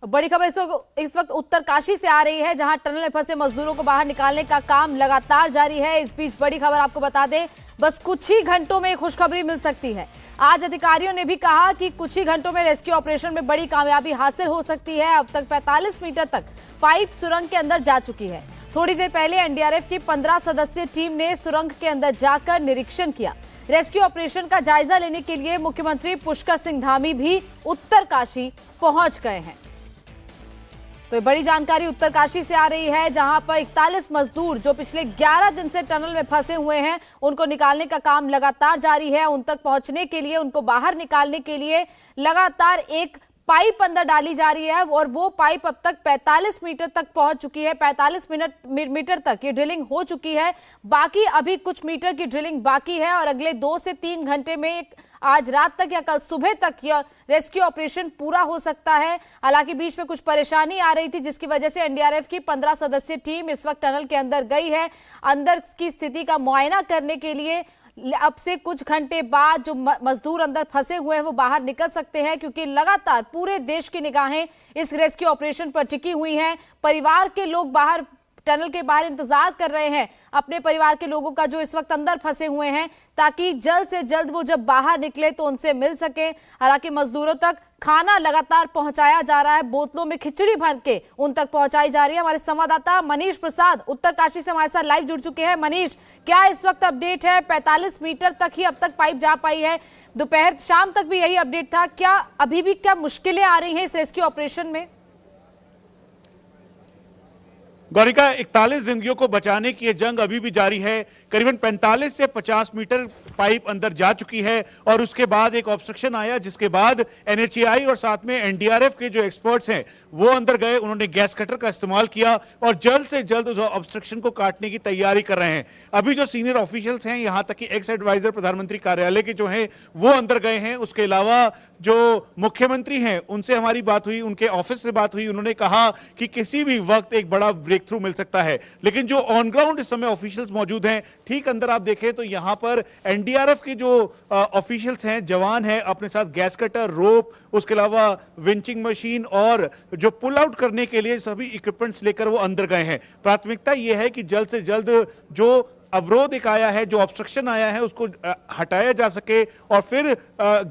बड़ी खबर इस वक्त उत्तरकाशी से आ रही है, जहां टनल में फंसे मजदूरों को बाहर निकालने का काम लगातार जारी है। इस बीच बड़ी खबर आपको बता दें, बस कुछ ही घंटों में खुशखबरी मिल सकती है। आज अधिकारियों ने भी कहा कि कुछ ही घंटों में रेस्क्यू ऑपरेशन में बड़ी कामयाबी हासिल हो सकती है। अब तक 45 मीटर तक पाइप सुरंग के अंदर जा चुकी है। थोड़ी देर पहले एनडीआरएफ की 15 सदस्यीय टीम ने सुरंग के अंदर जाकर निरीक्षण किया। रेस्क्यू ऑपरेशन का जायजा लेने के लिए मुख्यमंत्री पुष्कर सिंह धामी भी उत्तरकाशी पहुंच गए हैं। तो ये बड़ी जानकारी उत्तरकाशी से आ रही है, जहां पर 41 मजदूर जो पिछले 11 दिन से टनल में फंसे हुए हैं, उनको निकालने का काम लगातार जारी है। उन तक पहुंचने के लिए, उनको बाहर निकालने के लिए लगातार एक पाइप अंदर डाली जा रही है और वो पाइप अब तक 45 मीटर तक पहुंच चुकी है। 45 मीटर तक ये ड्रिलिंग हो चुकी है। बाकी अभी कुछ मीटर की ड्रिलिंग बाकी है और अगले 2 से 3 घंटे में आज रात तक या कल सुबह तक यह रेस्क्यू ऑपरेशन पूरा हो सकता है। हालांकि बीच में कुछ परेशानी आ रही थी, जिसकी वजह से एनडीआरएफ की 15 सदस्यीय टीम इस वक्त टनल के अंदर गई है। अंदर की स्थिति का मुआयना करने के लिए अब से कुछ घंटे बाद जो मजदूर अंदर फंसे हुए हैं वो बाहर निकल सकते हैं, क्योंकि लगातार पूरे देश की निगाहें इस रेस्क्यू ऑपरेशन पर टिकी हुई हैं। परिवार के लोग बाहर टनल के बाहर इंतजार कर रहे हैं अपने परिवार के लोगों का, जो इस वक्त अंदर फंसे हुए हैं, ताकि जल्द से जल्द वो जब बाहर निकले तो उनसे मिल सके। हालांकि मजदूरों तक खाना लगातार पहुंचाया जा रहा है, बोतलों में खिचड़ी भर के उन तक पहुंचाई जा रही है। हमारे संवाददाता मनीष प्रसाद उत्तरकाशी से हमारे साथ लाइव जुड़ चुके हैं। मनीष, क्या इस वक्त अपडेट है? 45 मीटर तक ही अब तक पाइप जा पाई है, दोपहर शाम तक भी यही अपडेट था। क्या अभी भी क्या मुश्किलें आ रही हैं इस रेस्क्यू ऑपरेशन में? गौरिका, 41 जिंदगियों को बचाने की ये जंग अभी भी जारी है। करीबन 45 से 50 मीटर पाइप अंदर जा चुकी है और उसके बाद एक ऑब्स्ट्रक्शन आया, जिसके बाद एनएचएआई और साथ में एनडीआरएफ के जो एक्सपर्ट्स हैं वो अंदर गए। उन्होंने गैस कटर का इस्तेमाल किया और जल्द से जल्द उस ऑब्स्ट्रक्शन को काटने की तैयारी कर रहे हैं। अभी जो सीनियर ऑफिशियल्स हैं, यहां तक कि एक्स एडवाइजर प्रधानमंत्री कार्यालय के जो हैं वो अंदर गए हैं। उसके अलावा जो मुख्यमंत्री हैं उनसे हमारी बात हुई, उनके ऑफिस से बात हुई। उन्होंने कहा कि किसी भी वक्त एक बड़ा ब्रेक थ्रू मिल सकता है। लेकिन जो ऑन ग्राउंड इस समय ऑफिशियल्स मौजूद हैं, ठीक अंदर आप देखें तो यहां पर एनडीआरएफ के जो ऑफिशियल्स हैं, जवान हैं, अपने साथ गैस कटर, रोप, उसके अलावा विंचिंग मशीन और जो पुल आउट करने के लिए सभी इक्विपमेंट्स लेकर वो अंदर गए हैं। प्राथमिकता यह है कि जल्द से जल्द जो अवरोध एक आया है, जो ऑब्स्ट्रक्शन आया है, उसको हटाया जा सके और फिर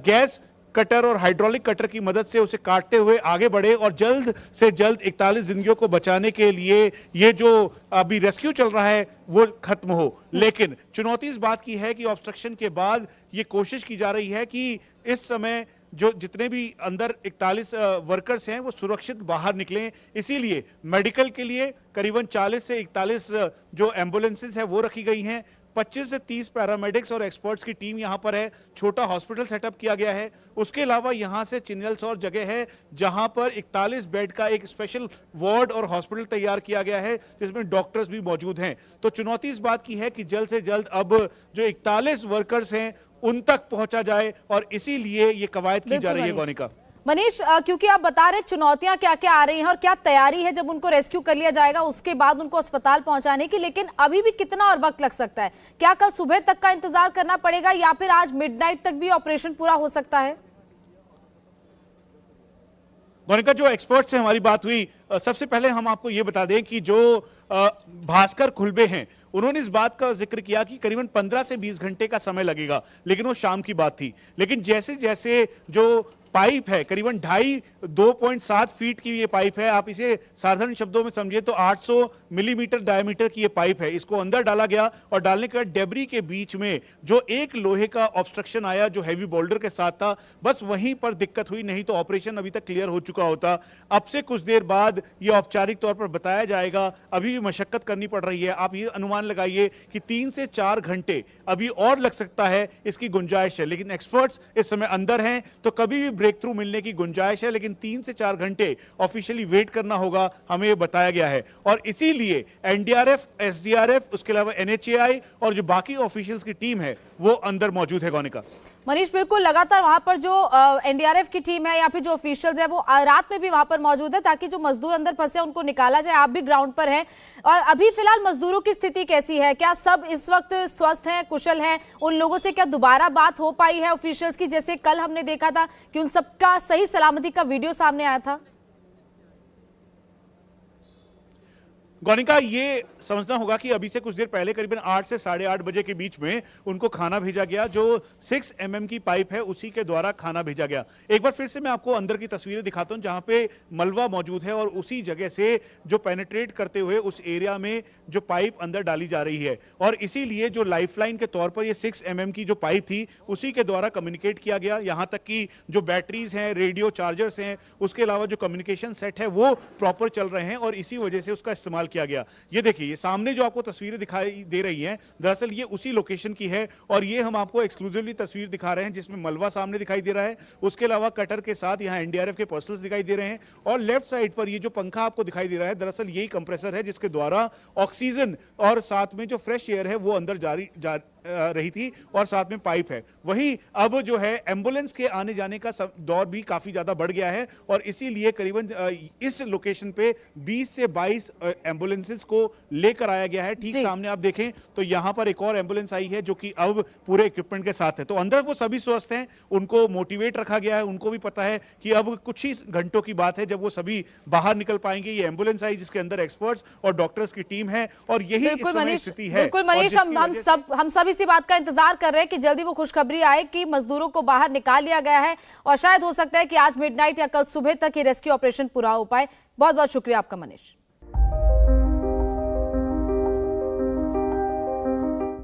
गैस कटर और हाइड्रोलिक कटर की मदद से उसे काटते हुए आगे बढ़े और जल्द से जल्द 41 जिंदगियों को बचाने के लिए ये जो अभी रेस्क्यू चल रहा है वो खत्म हो। लेकिन चुनौती इस बात की है कि ऑब्स्ट्रक्शन के बाद ये कोशिश की जा रही है कि इस समय जो जितने भी अंदर 41 वर्कर्स हैं वो सुरक्षित बाहर निकलें। इसीलिए मेडिकल के लिए करीबन 40 से 41 जो एम्बुलेंसेस हैं वो रखी गई हैं। 25 से 30 पैरामेडिक्स और एक्सपर्ट्स की टीम यहां पर है। छोटा हॉस्पिटल सेटअप किया गया है। उसके अलावा यहां से चिन्नल्स और जगह है जहां पर 41 बेड का एक स्पेशल वार्ड और हॉस्पिटल तैयार किया गया है, जिसमें डॉक्टर्स भी मौजूद हैं। तो चुनौती इस बात की है कि जल्द से जल्द अब जो 41 वर्कर्स हैं उन तक पहुंचा जाए और इसीलिए ये कवायद की जा रही है। गौनिका, मनीष, क्योंकि आप बता रहे चुनौतियां क्या क्या आ रही हैं और क्या तैयारी है जब उनको रेस्क्यू कर लिया जाएगा उसके बाद उनको अस्पताल पहुंचाने की, लेकिन अभी भी कितना और वक्त लग सकता है? क्या कल सुबह तक का इंतजार करना पड़ेगा या फिर आज मिडनाइट तक भी ऑपरेशन पूरा हो सकता है? मोनिका, जो एक्सपर्ट से हमारी बात हुई, सबसे पहले हम आपको ये बता दें कि जो भास्कर खुलबे हैं उन्होंने इस बात का जिक्र किया कि करीबन 15 से 20 घंटे का समय लगेगा, लेकिन वो शाम की बात थी। लेकिन जैसे जैसे जो पाइप है, करीबन 2.7 फीट की ये पाइप है, आप इसे साधारण शब्दों में समझिए तो 800 मिलीमीटर डायमीटर की ये पाइप है। इसको अंदर डाला गया और डालने के बाद डेब्री के बीच में जो एक लोहे का ऑब्स्ट्रक्शन आया जो हैवी बोल्डर के साथ था, बस वहीं पर दिक्कत हुई, नहीं तो ऑपरेशन अभी तक क्लियर हो चुका होता। अब से कुछ देर बाद ये औपचारिक तौर पर बताया जाएगा। अभी भी मशक्कत करनी पड़ रही है। आप ये अनुमान लगाइए कि 3 से 4 घंटे अभी और लग सकता है, इसकी गुंजाइश है। लेकिन एक्सपर्ट्स इस समय अंदर हैं तो कभी भी ब्रेक थ्रू मिलने की गुंजाइश है, लेकिन 3 से 4 घंटे ऑफिशियली वेट करना होगा, हमें ये बताया गया है। और इसीलिए एनडीआरएफ, एसडीआरएफ, उसके अलावा एनएचएआई और जो बाकी ऑफिशियल्स की टीम है वो अंदर मौजूद है। गौनिका, मनीष, बिल्कुल लगातार वहां पर जो एनडीआरएफ की टीम है या फिर जो ऑफिशियल्स है वो रात में भी वहां पर मौजूद है, ताकि जो मजदूर अंदर फंसे उनको निकाला जाए। आप भी ग्राउंड पर हैं और अभी फिलहाल मजदूरों की स्थिति कैसी है? क्या सब इस वक्त स्वस्थ हैं, कुशल हैं? उन लोगों से क्या दोबारा बात हो पाई है ऑफिशियल्स की, जैसे कल हमने देखा था कि उन सबका सही सलामती का वीडियो सामने आया था? गौनिका, ये समझना होगा कि अभी से कुछ देर पहले करीबन 8 से 8:30 बजे के बीच में उनको खाना भेजा गया, जो 6 mm की पाइप है उसी के द्वारा खाना भेजा गया। एक बार फिर से मैं आपको अंदर की तस्वीरें दिखाता हूं जहां पे मलबा मौजूद है और उसी जगह से जो पेनिट्रेट करते हुए उस एरिया में जो पाइप अंदर डाली जा रही है, और इसीलिए जो लाइफलाइन के तौर पर ये 6 mm की जो पाइप थी उसी के द्वारा कम्युनिकेट किया गया। यहां तक कि जो बैटरीज हैं, रेडियो चार्जर्स हैं, उसके अलावा जो कम्युनिकेशन सेट है वो प्रॉपर चल रहे हैं और इसी वजह से उसका इस्तेमाल किया गया। ये देखिए, ये सामने जो आपको तस्वीरें दिखाई दे रही हैं, दरअसल ये उसी लोकेशन की है और ये हम आपको एक्सक्लूसिवली तस्वीर दिखा रहे हैं जिसमें मलबा सामने दिखाई दे रहा है। उसके अलावा कटर के साथ यहाँ एनडीआरएफ के पर्सनल्स दिखाई दे रहे हैं और लेफ्ट साइड पर ये जो पंखा आपको दिखाई दे रहा है, दरअसल यही कंप्रेसर है जिसके द्वारा ऑक्सीजन और साथ में जो फ्रेश एयर है वो अंदर जा रही थी और साथ में पाइप है। वहीं अब जो है एम्बुलेंस के आने जाने का दौर भी काफी ज्यादा बढ़ गया है और इसीलिए करीबन इस लोकेशन पे 20 से 22 एम्बुलेंसेस को लेकर आया गया है। ठीक सामने आप देखें तो यहां पर एक और एम्बुलेंस आई है जो कि अब पूरे इक्विपमेंट के साथ है। तो अंदर वो सभी स्वस्थ हैं, उनको मोटिवेट रखा गया है। उनको भी पता है कि अब कुछ ही घंटों की बात है जब वो सभी बाहर निकल पाएंगे। ये एम्बुलेंस आई जिसके अंदर एक्सपर्ट्स और डॉक्टर्स की टीम है और यही इस समय स्थिति है। बिल्कुल मनीष, हम सब इसी बात का इंतजार कर रहे हैं कि जल्दी वो खुशखबरी आए कि मजदूरों को बाहर निकाल लिया गया है और शायद हो सकता है कि आज मिडनाइट या कल सुबह तक ये रेस्क्यू ऑपरेशन पूरा हो पाए। बहुत बहुत शुक्रिया आपका मनीष।